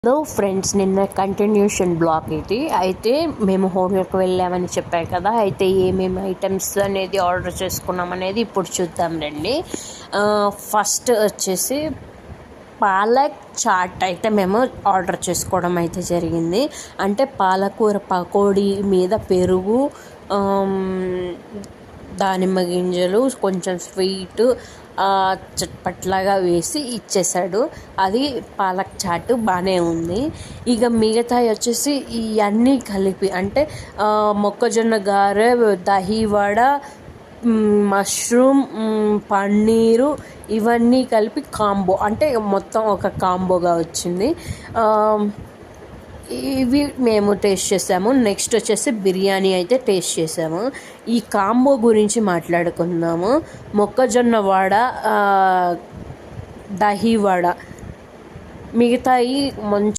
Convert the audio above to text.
Hello friends, నిన్న continuation blog ఇది. అయితే మేము హోటల్కి వెళ్ళామని చెప్పాను కదా. అయితే ఏమేమి ఐటమ్స్ అనేది ఆర్డర్ చేసుకున్నాం అనేది ఇప్పుడు చూద్దాం రండి. ఫస్ట్ వచ్చేసి పాలక్ చాట్ అయితే మేము ఆర్డర్ చేసుకోవడం అయితే జరిగింది. అంటే పాలకూర పకోడీ మీద పెరుగు, దానిమ్మ గింజలు, కొంచెం స్వీటు, చట్పట్లాగా వేసి ఇచ్చేసాడు. అది పాలక్ చాటు బాగానే ఉంది. ఇక మిగతాయి వచ్చేసి ఇవన్నీ కలిపి అంటే మొక్కజొన్న గారె, దహివడ, మష్రూమ్, పన్నీరు, ఇవన్నీ కలిపి కాంబో, అంటే మొత్తం ఒక కాంబోగా వచ్చింది. ఇవి మేము టేస్ట్ చేసాము. నెక్స్ట్ వచ్చేసి బిర్యానీ అయితే టేస్ట్ చేసాము. ఈ కాంబో గురించి మాట్లాడుకుందాము. మొక్కజొన్న వడ, దహి వడ, మిగతాయి మంచి